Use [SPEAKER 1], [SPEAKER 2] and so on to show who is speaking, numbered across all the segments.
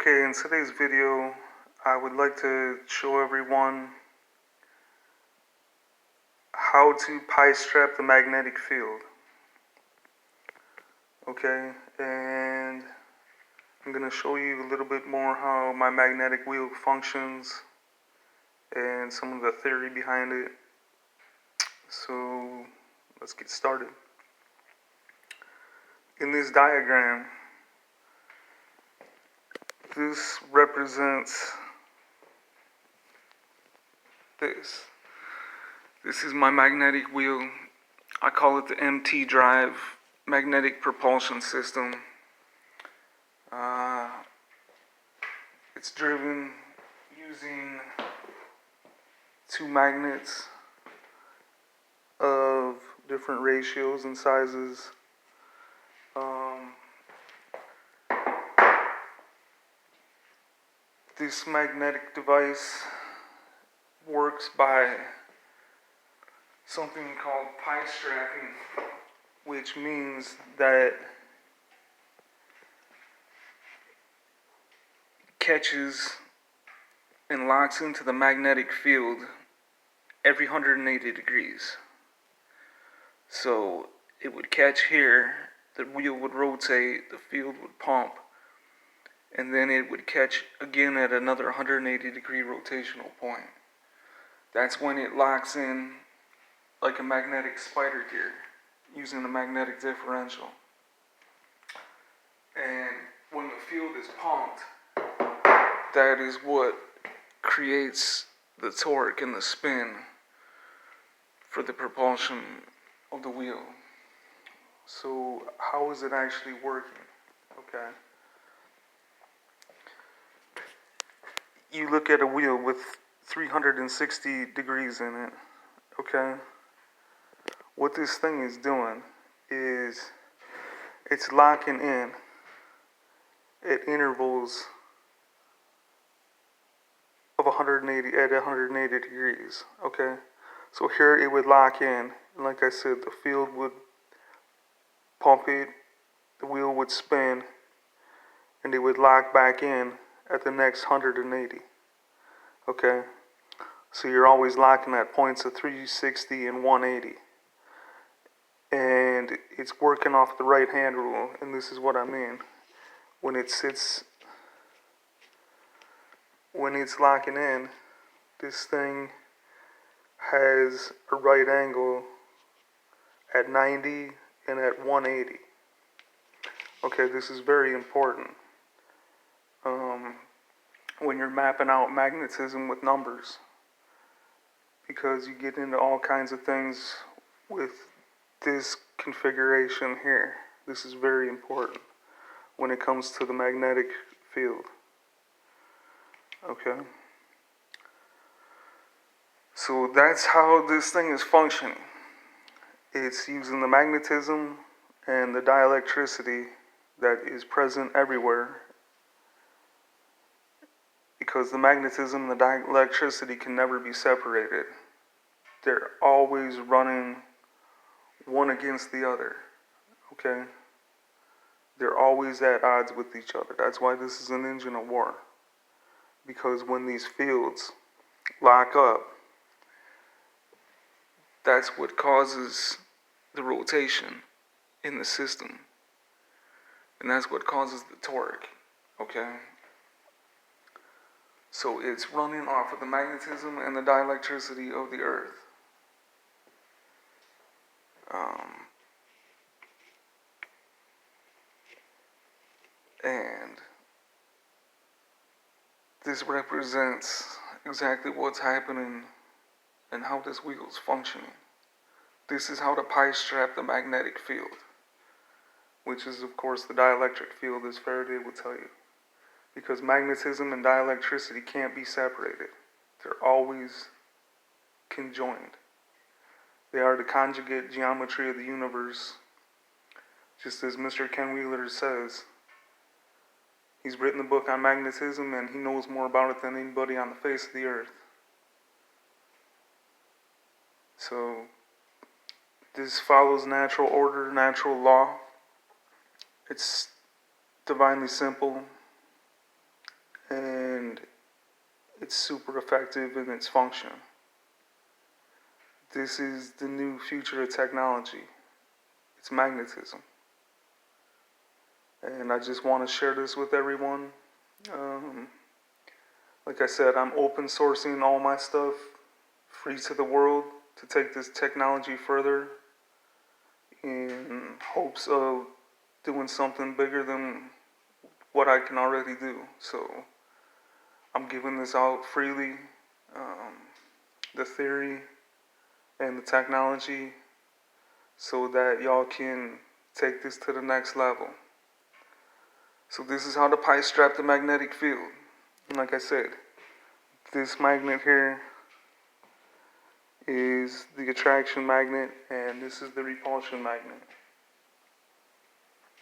[SPEAKER 1] Okay, in today's video, I would like to show everyone how to pi strap the magnetic field. Okay, and I'm going to show you a little bit more how my magnetic wheel functions and some of the theory behind it. So, let's get started. In this diagram, this represents this. This is my magnetic wheel. I call it the MT drive, magnetic propulsion system. It's driven using two magnets of different ratios and sizes. This magnetic device works by something called pi strapping, which means that it catches and locks into the magnetic field every 180 degrees. So it would catch here, the wheel would rotate, the field would pump, and then it would catch again at another 180 degree rotational point. That's when it locks in like a magnetic spider gear using a magnetic differential. And when the field is pumped, that is what creates the torque and the spin for the propulsion of the wheel. So how is it actually working? Okay. You look at a wheel with 360 degrees in it, okay? What this thing is doing is it's locking in at intervals of 180 degrees, okay? So here it would lock in, and like I said, the field would pump it, the wheel would spin, and it would lock back in at the next 180. Okay, so you're always locking at points of 360 and 180, and it's working off the right hand rule. And this is what I mean: when it's locking in, this thing has a right angle at 90 and at 180. Okay, this is very important when you're mapping out magnetism with numbers, because you get into all kinds of things with this configuration here. This is very important when it comes to the magnetic field. Okay, so that's how this thing is functioning. It's using the magnetism and the dielectricity that is present everywhere, because the magnetism and the dielectricity can never be separated. They're always running one against the other, okay? They're always at odds with each other. That's why this is an engine of war. Because when these fields lock up, that's what causes the rotation in the system. And that's what causes the torque, okay? So it's running off of the magnetism and the dielectricity of the earth. And this represents exactly what's happening and how this wheel is functioning. This is how to pi strap the magnetic field, which is, of course, the dielectric field, as Faraday would tell you. Because magnetism and dielectricity can't be separated. They're always conjoined. They are the conjugate geometry of the universe. Just as Mr. Ken Wheeler says, he's written a book on magnetism and he knows more about it than anybody on the face of the earth. So, this follows natural order, natural law. It's divinely simple. and it's super effective in its function. This is the new future of technology. It's magnetism. And I just want to share this with everyone. Like I said, I'm open sourcing all my stuff, free to the world, to take this technology further in hopes of doing something bigger than what I can already do. So I'm giving this out freely, the theory and the technology, so that y'all can take this to the next level. So this is how the pies trap the magnetic field. And like I said, this magnet here is the attraction magnet, and this is the repulsion magnet.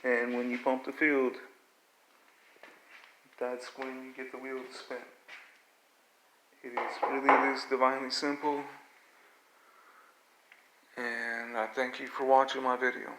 [SPEAKER 1] And when you pump the field, that's when you get the wheel to spin. It is really this divinely simple, and I thank you for watching my video.